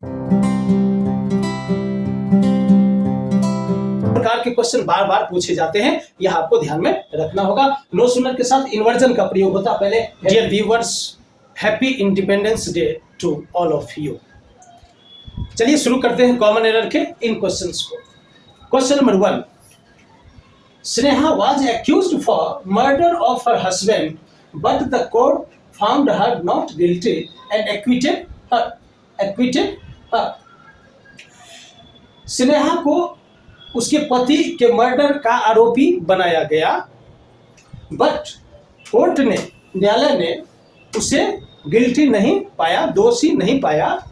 प्रकार के क्वेश्चन बार बार पूछे जाते हैं, यह आपको ध्यान में रखना होगा। नो सुनर के साथ इन्वर्जन का प्रयोग होता है। पहले dear viewers, happy Independence Day to all of you. चलिए शुरू करते हैं कॉमन एरर के इन क्वेश्चंस को। Question number 1, Sneha was accused for murder of her husband but the court found her not guilty and acquitted her. Sneha को उसके पति के मर्डर का आरोपी बनाया गया, बट कोर्ट ने, न्यायालय ने उसे गिल्टी नहीं पाया, दोषी नहीं पाया,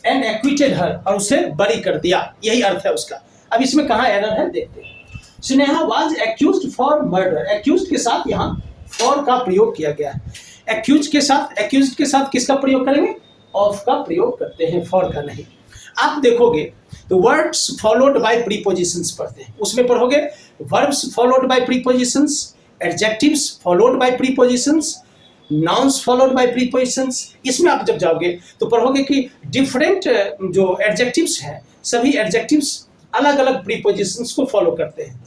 एंड एक्विटेड हर, और उसे बरी कर दिया। यही अर्थ है उसका। अब इसमें कहाँ एरर है देखते हैं। Sneha was accused for murder, accused के साथ यहाँ फॉर का प्रयोग किया गया है। एक्यूज्ड के साथ किसका प्रयोग करेंगे? ऑफ का प्रयोग करते हैं, फॉर का नहीं। आप देखोगे तो वर्ड्स फॉलोड बाय प्रीपोजिशंस पढ़ते हैं, उसमें पढ़ोगे verbs followed by prepositions, adjectives followed by prepositions, nouns followed by prepositions. इसमें आप जब जाओगे तो पढ़ोगे कि डिफरेंट जो एडजेक्टिव्स हैं, सभी एडजेक्टिव्स अलग अलग प्रीपोजिशंस को फॉलो करते हैं।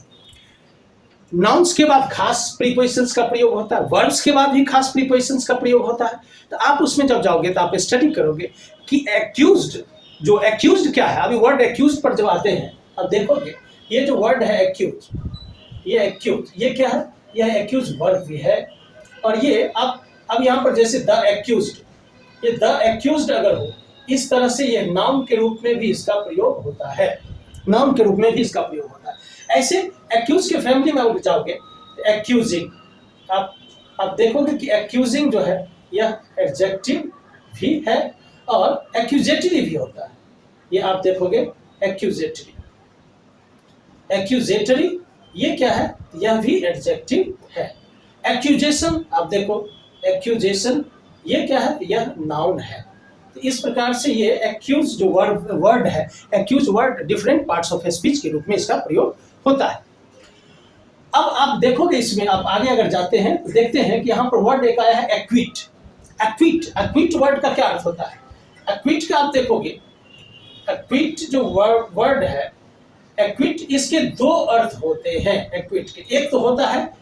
नाउन्स के बाद खास प्रीपोजिशंस का प्रयोग होता है, वर्ब्स के बाद भी खास प्रीपोजिशंस का प्रयोग होता है। तो आप उसमें जब जाओगे तो आप स्टडी करोगे कि एक्यूज्ड, जो एक्यूज्ड क्या है। अभी वर्ड एक्यूज्ड पर जब आते हैं, अब देखोगे ये जो वर्ड है एक्यूज, ये क्या है? यह एक्यूज वर्ब भी है। और ये अब यहाँ पर जैसे द एक्यूज्ड, ये द एक्यूज्ड अगर हो, इस तरह से ये नाउन के रूप में भी इसका प्रयोग होता है, नाउन के रूप में भी इसका प्रयोग होता है। ऐसे एक्यूज के फैमिली में आप जाओगे, एक्यूजिंग, आप देखोगे कि एक्यूजिंग जो है यह एडजेक्टिव भी है और एक्यूजेटरी भी होता है। ये आप देखोगे एक्यूजेटरी ये क्या है? यह भी एडजेक्टिव है। एक्यूजेशन, आप देखो एक्यूजेशन ये क्या है? यह नाउन है। तो इस प्रकार से ये एक्यूज जो वर्ड है, accuse word different parts of speech के रूप में इसका प्रयोग होता है। अब आप देखोगे इसमें, आप आगे अगर जाते हैं तो देखते हैं कि यहाँ पर वर्ड एक आया है एक्विट। एक्विट वर्ड का क्या अर्थ होता है? एक्विट का आप देखोगे, एक्विट जो वर्ड है, एक्विट, इसके दो अर्थ होते हैं एक्विट के। एक तो होता है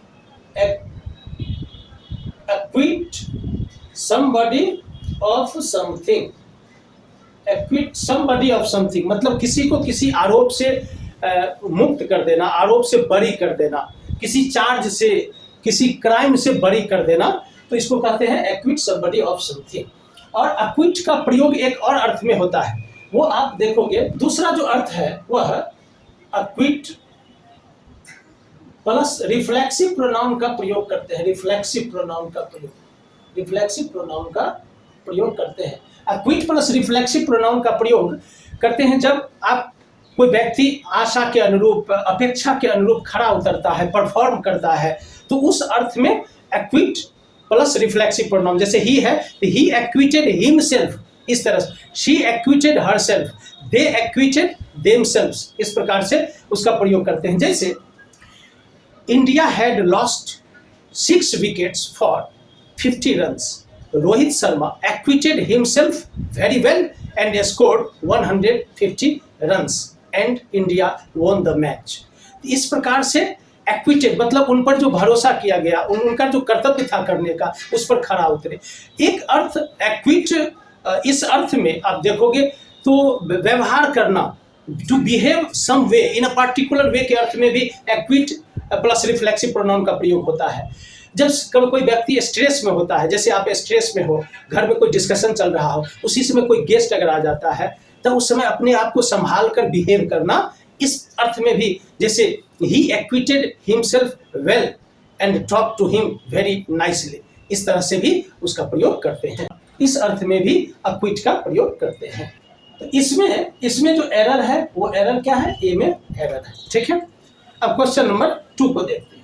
equity somebody of something, equity somebody of something मतलब किसी को किसी आरोप से मुक्त कर देना, आरोप से बरी कर देना, किसी चार्ज से, किसी क्राइम से बरी कर देना, तो इसको कहते हैं एक्विट समबडी ऑफ समथिंग। और एक्विट का प्रयोग एक और अर्थ में होता है, वो आप देखोगे। दूसरा जो अर्थ है वह एक्विट प्लस रिफ्लेक्सिव प्रोनाउन का प्रयोग करते हैं, रिफ्लेक्सिव प्रोनाउन का प्रयोग करते हैं। एक्विट प्लस रिफ्लेक्सिव प्रोनाउन का प्रयोग करते हैं जब आप कोई व्यक्ति आशा के अनुरूप, अपेक्षा के अनुरूप खरा उतरता है, परफॉर्म करता है, तो उस अर्थ में एक्विट प्लस रिफ्लेक्सिव प्रोनाउन, जैसे ही है तो ही एक्विटेड हिमसेल्फ, इस तरह से she acquitted herself, they acquitted themselves, इस प्रकार से उसका प्रयोग करते हैं। जैसे India had lost 6 wickets for 50 runs, Rohit Sharma acquitted himself very well and scored 150 runs and India won the match. इस प्रकार से एक्विटेड मतलब उन पर जो भरोसा किया गया, उनका जो कर्तव्य था करने का, उस पर खरा उतरे। एक अर्थ एक्विट, इस अर्थ में आप देखोगे तो व्यवहार करना, to behave some way in a particular way के अर्थ में भी एक्विट प्लस रिफ्लेक्सिव प्रोनाउन का प्रयोग होता है। जब कभी कोई व्यक्ति स्ट्रेस में होता है, जैसे आप स्ट्रेस में हो, घर में कोई डिस्कशन चल रहा हो, उसी समय कोई गेस्ट अगर आ जाता है, तो उस समय अपने आप को संभाल कर बिहेव करना, इस अर्थ में भी, जैसे ही acquitted himself well and talk to him very nicely, इस तरह से भी उसका प्रयोग करते हैं। इस अर्थ में भी एक्विट का प्रयोग करते हैं। तो इसमें जो एरर है वो एरर क्या है? ए में एरर है। ठीक है, अब क्वेश्चन नंबर 2 को देखते हैं।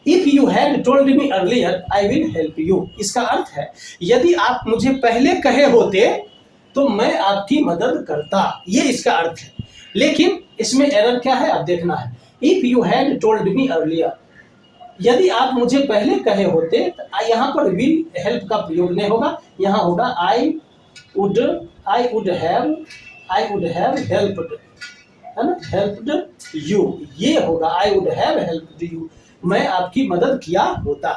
If you had told me earlier I will help you, इसका अर्थ है यदि आप मुझे पहले कहे होते तो मैं आपकी मदद करता, ये इसका अर्थ है। लेकिन इसमें एरर क्या है आप देखना है। If you had told me earlier, यदि आप मुझे पहले कहे होते तो यहाँ पर विल हेल्प का प्रयोग नहीं होगा, यहाँ होगा I would I would have helped, है ना, हेल्प्ड यू, ये होगा आई वुड हैव हेल्प्ड यू, मैं आपकी मदद किया होता।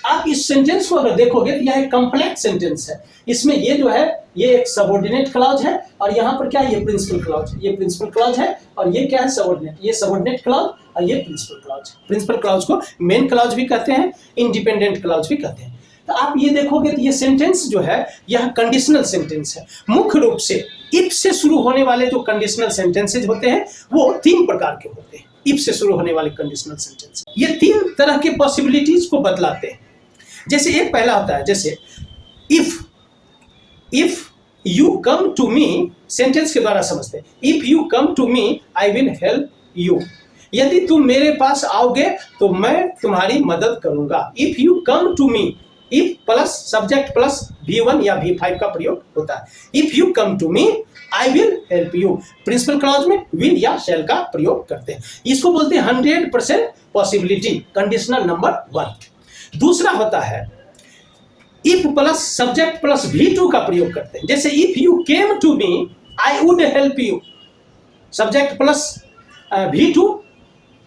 आप इस सेंटेंस को अगर देखोगे तो यह एक कॉम्प्लेक्स सेंटेंस है। इसमें ये जो है ये एक सबऑर्डिनेट क्लॉज है और यहाँ पर क्या है, ये प्रिंसिपल क्लॉज, ये प्रिंसिपल क्लॉज है और ये क्या है, सबऑर्डिनेट, ये सबऑर्डिनेट क्लॉज और ये प्रिंसिपल क्लॉज। प्रिंसिपल क्लॉज को मेन क्लॉज भी कहते हैं, इंडिपेंडेंट क्लॉज भी कहते हैं। तो आप ये देखोगे तो ये सेंटेंस जो है यह कंडीशनल सेंटेंस है। मुख्य रूप से इफ से शुरू होने वाले जो कंडीशनल सेंटेंसेज होते हैं वो 3 प्रकार के होते हैं। इफ से शुरू होने वाले कंडीशनल सेंटेंस ये 3 तरह के पॉसिबिलिटीज को बतलाते हैं। जैसे एक पहला होता है, जैसे if you come to me, sentence के द्वारा समझते हैं, if you come to me I will help you, यदि तुम मेरे पास आओगे तो मैं तुम्हारी मदद करूंगा। If you come to me, if plus subject plus V1 या V5 का प्रयोग होता है। If you come to me I will help you, principle clause में विल या शैल का प्रयोग करते हैं। इसको बोलते हैं 100% पॉसिबिलिटी, कंडीशनल नंबर 1। दूसरा होता है if plus subject plus V2 का प्रयोग करते हैं। जैसे if you came to me I would help you, subject plus V2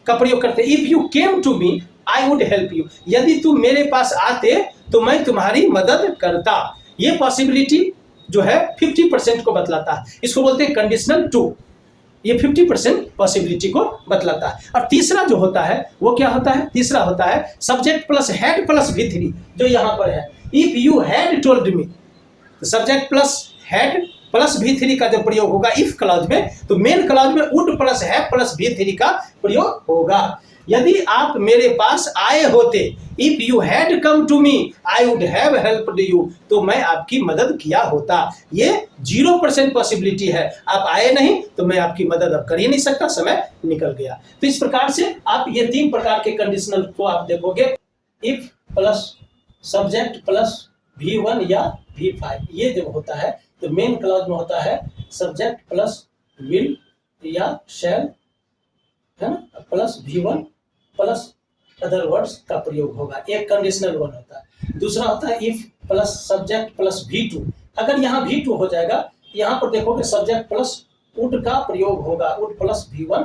का प्रयोग करते हैं। If you came to me I would help you, यदि तुम मेरे पास आते तो मैं तुम्हारी मदद करता। ये पॉसिबिलिटी जो है 50% को बतलाता है। इसको बोलते हैं कंडीशनल 2, ये 50% पॉसिबिलिटी को बतलाता है। और तीसरा जो होता है वो क्या होता है, तीसरा होता है subject plus had plus V3, जो यहाँ पर है। If you had told me, subject plus had plus V3 का जब प्रयोग होगा इफ क्लॉज में, तो मेन क्लॉज में would plus have plus V3 का प्रयोग होगा। यदि आप मेरे पास आए होते, if you had come to me I would have helped you, तो मैं आपकी मदद किया होता। ये 0% पॉसिबिलिटी है, आप आए नहीं तो मैं आपकी मदद अब कर ही नहीं सकता, समय निकल गया। तो इस प्रकार से आप ये 3 प्रकार के कंडीशनल को आप देखोगे, if plus subject plus V1 या V5, ये जब होता है तो मेन क्लॉज में होता है सब्जेक्ट प्लस विल या शैल, है ना, plus V1 plus other words का प्रयोग होगा। एक कंडीशनल 1 होता है। दूसरा होता है if plus subject plus V2, अगर यहाँ V2 हो जाएगा, यहाँ पर देखोगे सब्जेक्ट प्लस वुड का प्रयोग होगा, would plus V1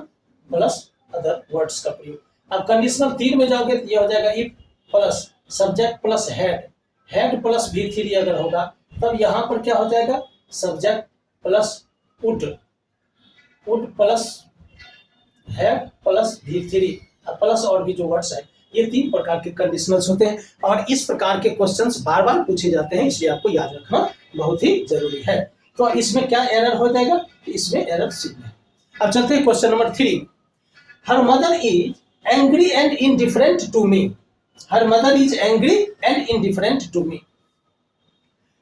plus other words का प्रयोग। अब कंडीशनल 3 में जाओगे तो ये हो जाएगा if plus subject plus had plus V3 अगर होगा, तब यहाँ पर क्या हो जाएगा, subject plus would plus have plus V3 plus और भी जो वर्ड्स है। ये 3 प्रकार के कंडीशनल्स होते हैं और इस प्रकार के क्वेश्चंस बार बार पूछे जाते हैं, इसलिए आपको याद रखना बहुत ही जरूरी है। तो इसमें क्या एरर हो जाएगा, इसमें एरर सी है। अब चलते हैं question number 3। Her mother is angry and indifferent to me, her mother is angry and indifferent to me.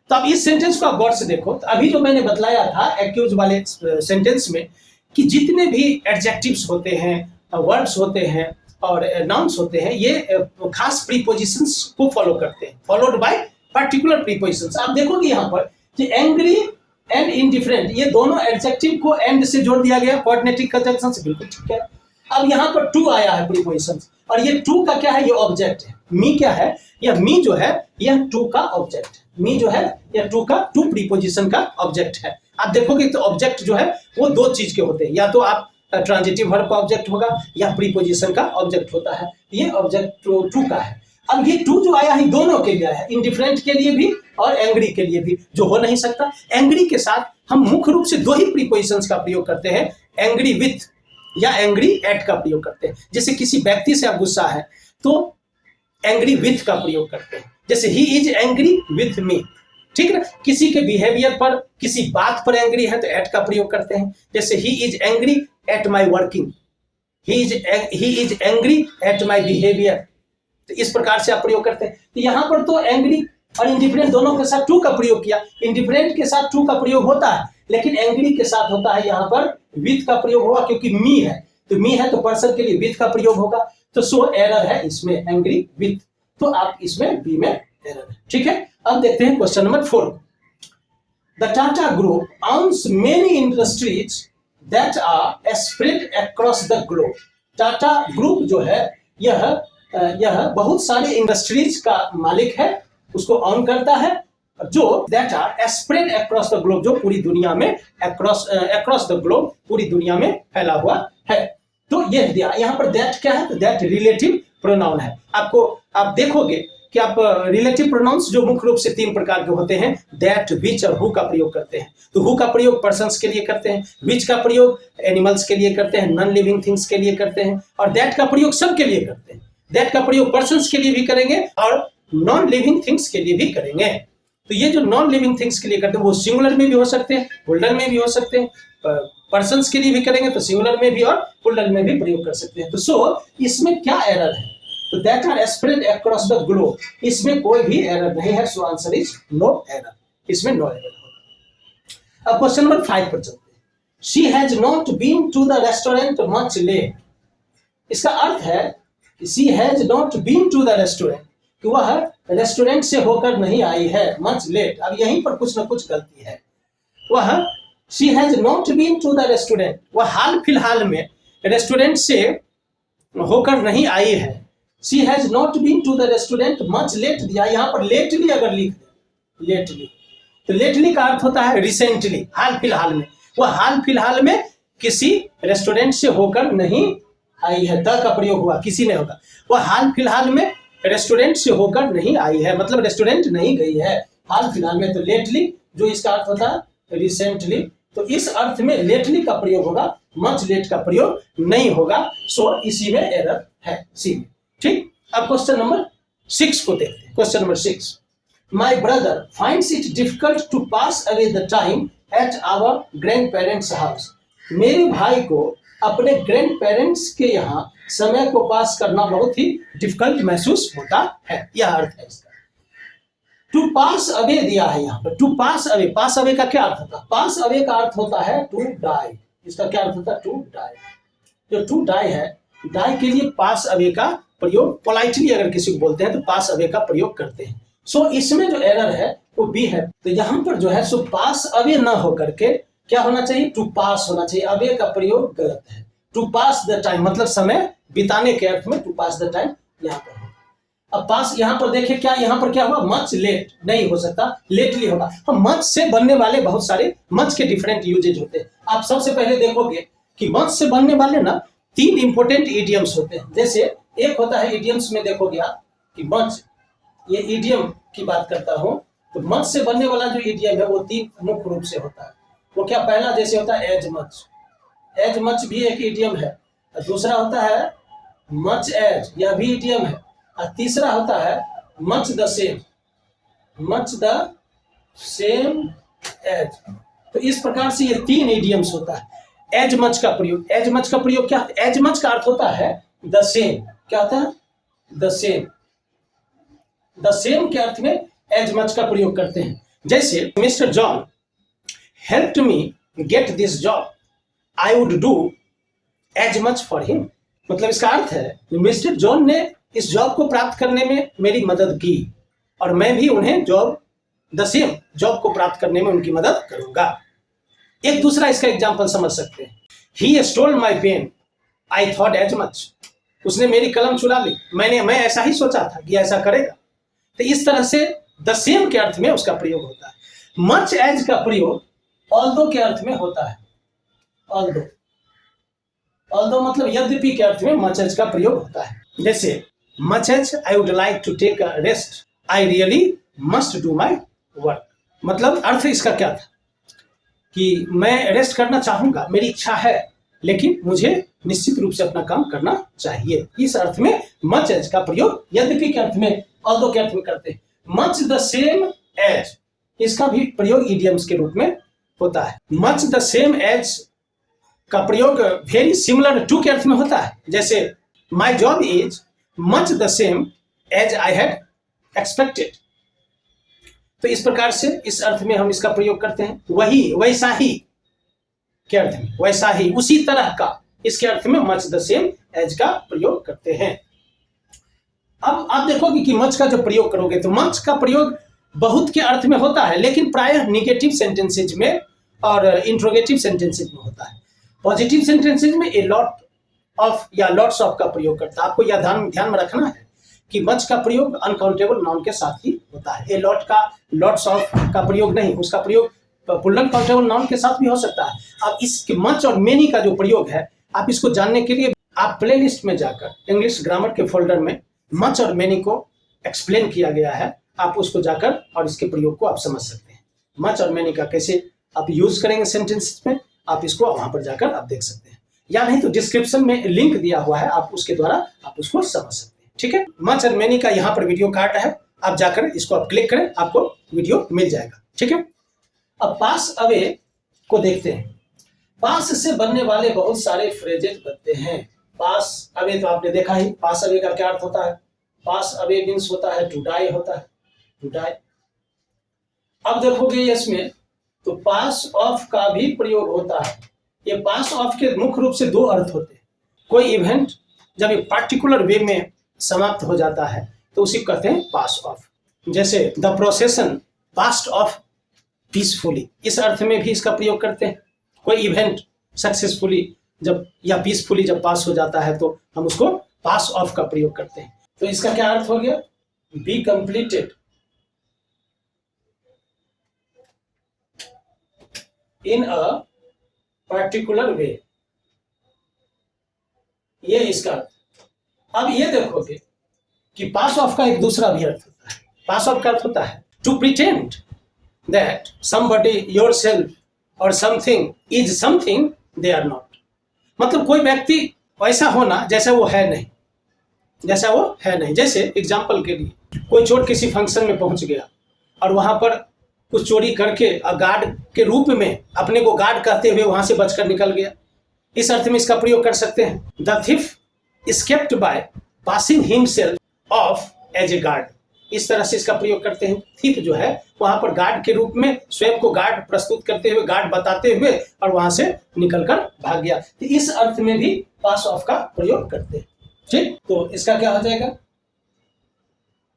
तो अब इस सेंटेंस को आप गौर से देखो, तो अभी जो मैंने बतलाया था एक्यूज वाले सेंटेंस में कि जितने भी एडजेक्टिव्स होते हैं, वर्ड्स होते हैं और नाउन्स होते हैं, ये खास प्रीपोजिशंस को फॉलो करते हैं, फॉलोड बाय पर्टिकुलर प्रीपोजिशंस। आप देखोगे यहाँ पर कि एंग्री एंड इनडिफरेंट, ये दोनों एडजेक्टिव को एंड से जोड़ दिया गया कोऑर्डिनेटिव कंजंक्शन से, बिल्कुल ठीक है। अब यहाँ पर टू आया है प्रीपोजिशंस, और ये टू का क्या है, ये ऑब्जेक्ट है। मी क्या है, यह मी जो है यह टू का ऑब्जेक्ट है। मी जो है यह टू प्रीपोजिशन का ऑब्जेक्ट है। आप देखोगे तो ऑब्जेक्ट जो है वो 2 चीज के होते हैं, या तो आप ट्रांजिटिव वर्ब का ऑब्जेक्ट होगा या प्रीपोजिशन का ऑब्जेक्ट होता है। ये ऑब्जेक्ट टू का है। अब ये टू जो आया है दोनों के लिए है, इंडिफरेंट के लिए भी और एंग्री के लिए भी, जो हो नहीं सकता। एंग्री के साथ हम मुख्य रूप से 2 ही प्रीपोजिशंस का प्रयोग करते हैं, एंग्री विथ या एंग्री एट का प्रयोग करते हैं। जैसे किसी व्यक्ति से आप गुस्सा है तो एंग्री विथ का प्रयोग करते हैं, जैसे he is angry with me, ठीक है। किसी के बिहेवियर पर, किसी बात पर एंग्री है तो एट का प्रयोग करते हैं, जैसे he is angry at my working, he is angry at my behaviour. तो इस प्रकार से आप प्रयोग करते हैं। तो यहाँ पर तो एंग्री और इंडिफरेंट दोनों के साथ टू का प्रयोग किया। इंडिफरेंट के साथ टू का प्रयोग होता है, लेकिन एंग्री के साथ होता है यहाँ पर विथ का प्रयोग होगा, क्योंकि मी है तो मी है तो पर्सन के लिए विथ का प्रयोग होगा। तो सो एरर है इसमें एंग्री विथ, तो आप इसमें बी में एरर है, ठीक है। अब देखते हैं question number 4। The Tata group owns many industries that are spread across the globe। Tata group जो है यह बहुत सारे इंडस्ट्रीज का मालिक है, उसको ऑन करता है जो that are spread across the globe, जो पूरी दुनिया में अक्रॉस द ग्लोब, पूरी दुनिया में फैला हुआ है। तो ये दिया यहाँ पर दैट क्या है, तो दैट रिलेटिव प्रोनाउन है। आपको आप देखोगे कि आप रिलेटिव प्रोनाउंस जो मुख्य रूप से 3 प्रकार के होते हैं, दैट, विच और हु का प्रयोग करते हैं। तो हु का प्रयोग पर्सन्स के लिए करते हैं, विच का प्रयोग एनिमल्स के लिए करते हैं, नॉन लिविंग थिंग्स के लिए करते हैं, और दैट का प्रयोग सब के लिए करते हैं। दैट का प्रयोग पर्सन्स के लिए भी करेंगे और नॉन लिविंग थिंग्स के लिए भी करेंगे। तो ये जो नॉन लिविंग थिंग्स के लिए करते हैं वो सिंगुलर में भी हो सकते हैं, प्लूरल में भी हो सकते हैं। पर्सन्स के लिए भी करेंगे तो सिंगुलर में भी और प्लूरल में भी प्रयोग कर सकते हैं। तो सो इसमें क्या एरर है, तो that are spread across the globe, इसमें कोई भी एरर नहीं है। So answer is no error, इसमें नो एरर होगा। अब क्वेश्चन नंबर 5 पर चलते हैं। She has not been to the restaurant much late. इसका अर्थ है कि she has not been to the restaurant, कि वह रेस्टोरेंट से होकर नहीं आई है, मच लेट। अब यहीं पर कुछ ना कुछ गलती है। वह she has not been to the restaurant, वह हाल फिलहाल में रेस्टोरेंट से होकर नहीं आई है। She has not been to the restaurant much late दिया, यहाँ पर लेटली अगर लिख दे, लेटली, तो लेटली का अर्थ होता है रिसेंटली, हाल फिलहाल में। वह हाल फिलहाल में किसी रेस्टोरेंट से होकर नहीं आई है, द का प्रयोग हुआ, किसी ने होगा। वह हाल फिलहाल में रेस्टोरेंट से होकर नहीं आई है, मतलब रेस्टोरेंट नहीं गई है हाल फिलहाल में। तो लेटली जो इसका अर्थ होता है रिसेंटली, तो इस अर्थ में लेटली का प्रयोग होगा, मच लेट का प्रयोग नहीं होगा। सो इसी में एरर है, सी में। ठीक, अब क्वेश्चन नंबर 6 को देखते हैं। Question number 6, my brother finds it difficult to pass away the time at our grandparents house. मेरे भाई को अपने ग्रैंड पेरेंट्स के यहाँ समय को पास करना बहुत ही डिफिकल्ट महसूस होता है, यह अर्थ है इसका। टू पास अवे दिया है यहाँ पर, to pass away, pass away का क्या अर्थ होता है, पास अवे का अर्थ होता है टू डाई। इसका क्या अर्थ होता है, टू डाई। जो टू डाई है, डाई के लिए पास अवे का प्रयोग, पोलाइटली अगर किसी को बोलते हैं तो पास अवे का प्रयोग करते हैं। सो इसमें जो एरर है वो बी है। तो यहाँ पर जो है सो पास अवे ना होकर के क्या होना चाहिए, टू पास होना चाहिए। अवे का प्रयोग गलत है। टू पास द टाइम मतलब समय बिताने के अर्थ में टू पास द टाइम यहाँ पर है। अब पास यहाँ पर देखिए क्या, यहाँ पर क्या हुआ, मच लेट नहीं हो सकता, लेटली होगा। हम मच से बनने वाले बहुत सारे, मच के डिफरेंट यूजेज होते हैं। आप सबसे पहले देखोगे कि मच से बनने वाले ना 3 इंपोर्टेंट इडियम्स होते हैं। जैसे एक होता है इडियम्स में, देखोगे आप कि मच, ये इडियम की बात करता हूं, तो मच से बनने वाला जो इडियम है वो 3 मुख्य रूप से होता है। वो क्या, पहला जैसे होता है एज मच, एज मच भी एक इडियम है। दूसरा होता है मच एज, यह भी इडियम है। और तीसरा होता है much the same, much the same as. तो इस प्रकार से ये 3 इडियम्स होता है। एज मच का प्रयोग, एज मच का प्रयोग क्या, एज मच का अर्थ होता है द सेम। क्या होता है, द सेम। द सेम के अर्थ में एज मच का प्रयोग करते हैं। जैसे mister John helped me get this job, I would do as much for him. मतलब इसका अर्थ है मिस्टर जॉन ने इस जॉब को प्राप्त करने में मेरी मदद की और मैं भी उन्हें जॉब, द सेम जॉब को प्राप्त करने में उनकी मदद करूंगा। एक दूसरा इसका एग्जाम्पल समझ सकते हैं। He stole my pen, I thought as much. उसने मेरी कलम चुरा ली, मैं ऐसा ही सोचा था कि ऐसा करेगा। तो इस तरह से द सेम के अर्थ में उसका प्रयोग होता है। मच एज का प्रयोग ऑल्दो के अर्थ में होता है। ऑल्दो, ऑल्दो मतलब यद्यपि के अर्थ में मच एज का प्रयोग होता है। जैसे much as I would like to take a rest, I really must do my work. मतलब अर्थ इसका क्या था कि मैं रेस्ट करना चाहूंगा, मेरी इच्छा है, लेकिन मुझे निश्चित रूप से अपना काम करना चाहिए। इस अर्थ में मच एज का प्रयोग यद्यपि के अर्थ में, ऑल्दो के अर्थ में करते हैं। मच द सेम एज, इसका भी प्रयोग इडियम्स के रूप में होता है। मच द सेम एज का प्रयोग वेरी सिमिलर टू के अर्थ में होता है। जैसे my job is much the same as I had expected. तो इस प्रकार से इस अर्थ में हम इसका प्रयोग करते हैं। वही, वैसा ही के अर्थ में, वैसा ही, उसी तरह का, इसके अर्थ में मच द सेम एज का प्रयोग करते हैं। अब आप देखोगे कि मच का जो प्रयोग करोगे तो मच का प्रयोग बहुत के अर्थ में होता है, लेकिन प्रायः निगेटिव सेंटेंसेज में और इंट्रोगेटिव सेंटेंसेज में होता है। पॉजिटिव सेंटेंसेज में ए लॉट ऑफ या लॉट्स ऑफ का प्रयोग करता है। आपको यह ध्यान में रखना है कि मच का प्रयोग अनकाउंटेबल नाउन के साथ ही होता है। ए लॉट का लॉट्स ऑफ का प्रयोग नहीं, उसका प्रयोग पुल्लन काउंटेबल नाउन के साथ भी हो सकता है। अब इस मच और मेनी का जो प्रयोग है, आप इसको जानने के लिए आप प्लेलिस्ट में जाकर इंग्लिश ग्रामर के फोल्डर में मच और मेनी को एक्सप्लेन किया गया है, आप उसको जाकर और इसके प्रयोग को आप समझ सकते हैं। मच और मेनी का कैसे आप यूज करेंगे सेंटेंस में, आप इसको वहां पर जाकर आप देख सकते हैं, या नहीं तो डिस्क्रिप्शन में लिंक दिया हुआ है, आप उसके द्वारा आप उसको समझ सकते हैं। ठीक है, मच और मेनी का यहाँ पर वीडियो कार्ड है, आप जाकर इसको आप क्लिक करें, आपको वीडियो मिल जाएगा। ठीक है, अब पास अवे को देखते हैं। पास से बनने वाले बहुत सारे फ्रेजेज बनते हैं। पास अवे तो आपने देखा ही, पास अवे का क्या अर्थ होता है? पास अवे मीन्स होता है टू डाई, होता है टू डाई। अब देखोगे इसमें तो पास ऑफ का भी प्रयोग होता है। ये पास ऑफ के मुख्य रूप से दो अर्थ होते हैं। कोई इवेंट जब एक पार्टिकुलर वे में समाप्त हो जाता है तो उसी कहते हैं पास ऑफ। जैसे the procession passed off peacefully, इस अर्थ में भी इसका प्रयोग करते हैं। कोई इवेंट सक्सेसफुली जब या पीसफुली जब पास हो जाता है तो हम उसको पास ऑफ का प्रयोग करते हैं। तो इसका क्या अर्थ हो गया? Be completed in a particular way, ये इसका अर्थ। अब ये देखोगे कि पास ऑफ का एक दूसरा भी अर्थ होता है। पास ऑफ का अर्थ होता है to pretend that somebody, yourself और something is something they are not. मतलब कोई व्यक्ति ऐसा होना जैसा वो है नहीं, जैसा वो है नहीं। जैसे एग्जाम्पल के लिए कोई चोर किसी फंक्शन में पहुंच गया और वहां पर कुछ चोरी करके गार्ड के रूप में अपने को गार्ड कहते हुए वहां से बचकर निकल गया, इस अर्थ में इसका प्रयोग कर सकते हैं। The thief escaped by passing himself off as a guard, इस तरह से इसका प्रयोग करते हैं। थिफ जो है वहां पर गार्ड के रूप में स्वयं को गार्ड प्रस्तुत करते हुए, गार्ड बताते हुए और वहां से निकलकर भाग गया, तो इस अर्थ में भी पास ऑफ का प्रयोग करते हैं। ठीक, तो इसका क्या हो जाएगा?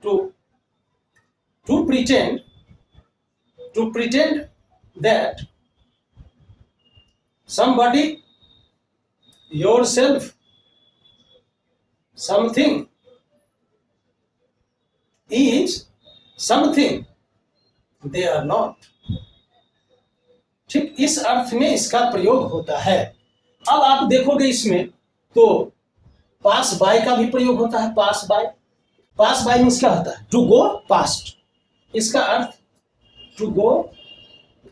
To pretend that somebody, yourself, something is something they are not। ठीक, इस अर्थ में इसका प्रयोग होता है। अब आप देखोगे इसमें तो पास बाय का भी प्रयोग होता है। पास बाय मीन्स क्या होता है? To go past. इसका अर्थ टू गो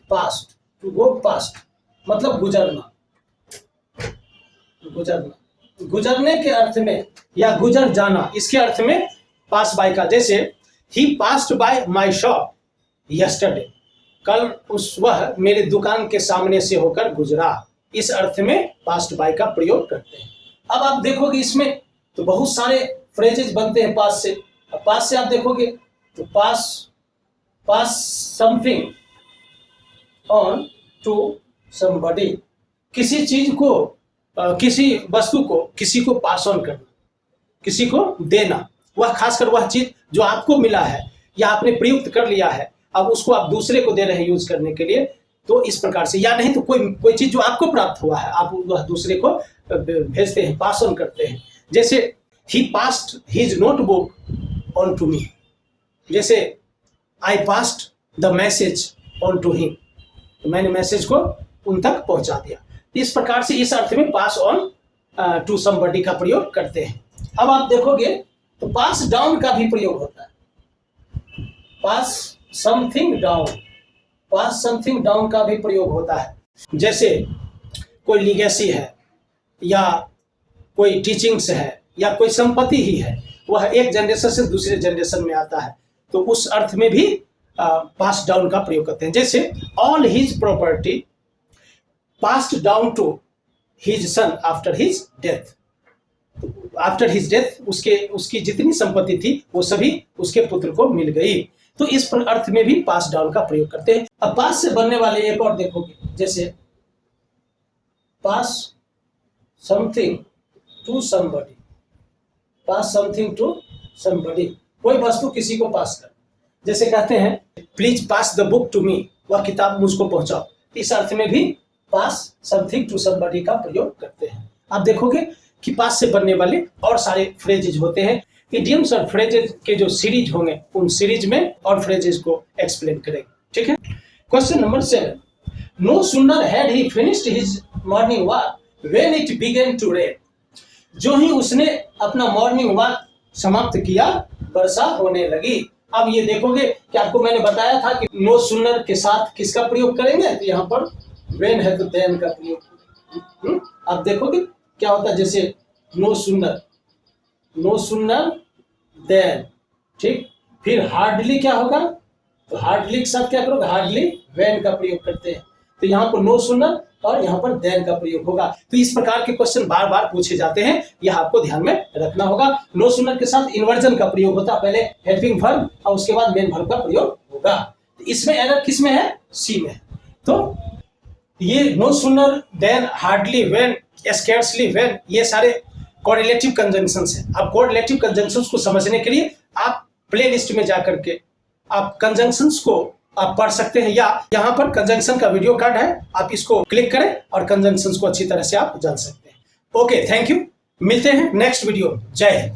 पास्ट मतलब गुजरना, गुजरने के अर्थ में या गुजर जाना, इसके अर्थ में पास बाय का। जैसे ही passed by my shop yesterday, कल वह मेरे दुकान के सामने से होकर गुजरा, इस अर्थ में पास्ट बाय का प्रयोग करते हैं। अब आप देखोगे इसमें तो बहुत सारे फ्रेजेज बनते हैं पास से। अब पास से आप देखोगे तो पास समथिंग ऑन टू समबडी, किसी चीज को, किसी वस्तु को किसी को पास ऑन करना, किसी को देना, वह खासकर वह चीज जो आपको मिला है या आपने प्रयुक्त कर लिया है, अब उसको आप दूसरे को दे रहे हैं यूज करने के लिए, तो इस प्रकार से। या नहीं तो कोई चीज जो आपको प्राप्त हुआ है आप वह दूसरे को भेजते हैं, पास ऑन करते हैं। जैसे ही passed his notebook on to me, जैसे I passed the message on to him, मैंने मैसेज को उन तक पहुंचा दिया। इस प्रकार से इस अर्थ में पास ऑन टू समबडी का प्रयोग करते हैं। अब आप देखोगे तो पास डाउन का भी प्रयोग होता है। पास समथिंग डाउन का भी प्रयोग होता है। जैसे कोई लीगेसी है या कोई टीचिंग्स है या कोई संपत्ति ही है, वह एक जनरेशन से दूसरे जनरेशन में आता है, तो उस अर्थ में भी पास डाउन का प्रयोग करते हैं। जैसे all his property passed down to his son after his death, after his death उसकी जितनी संपत्ति थी वो सभी उसके पुत्र को मिल गई, तो इस अर्थ में भी पास डाउन का प्रयोग करते हैं। अब पास से बनने वाले एक और देखोगे, जैसे pass something to somebody, pass something to somebody, कोई वस्तु किसी को पास कर, जैसे कहते हैं please pass the book to me, वह किताब मुझको पहुंचाओ, इस अर्थ में भी पास समथिंग टू समबडी का प्रयोग करते हैं। आप देखोगे कि पास से बनने वाले और सारे फ्रेजेज होते हैं। इडियम्स और फ्रेजेज के जो सीरीज होंगे उन सीरीज में और फ्रेजेज को एक्सप्लेन करेंगे। ठीक है। Question number 7, no sooner had he finished his morning walk when it began to rain. जो ही उसने अपना मॉर्निंग वॉक समाप्त किया वर्षा होने लगी। अब ये देखोगे कि आपको मैंने बताया था कि नो सूनर के साथ किसका प्रयोग करेंगे, तो यहाँ पर व्हेन है तो देन का प्रयोग। अब देखोगे क्या होता है, जैसे नो सूनर देन, ठीक। फिर हार्डली क्या होगा, तो हार्डली के साथ क्या करोगे, हार्डली व्हेन का प्रयोग करते हैं। तो यहाँ पर नो सूनर और यहाँ पर देन का प्रयोग होगा। तो इस प्रकार के क्वेश्चन बार बार पूछे जाते हैं, यह आपको ध्यान में रखना होगा। नो सूनर के साथ इन्वर्जन का प्रयोग होता है, पहले हेल्पिंग वर्ब और उसके बाद मेन वर्ब का प्रयोग होगा। तो इसमें एरर किस में है, सी में। तो ये no sooner then, hardly, when, scarcely when, ये सारे कोरिलेटिव कंजंक्शंस हैं। अब कोरिलेटिव कंजंक्शंस को समझने के लिए आप प्लेलिस्ट में जाकर के आप कंजंक्शंस को आप पढ़ सकते हैं, या यहाँ पर कंजंक्शन का वीडियो कार्ड है, आप इसको क्लिक करें और कंजंक्शंस को अच्छी तरह से आप जान सकते हैं। Okay, thank you. मिलते हैं नेक्स्ट वीडियो। जय हिंद।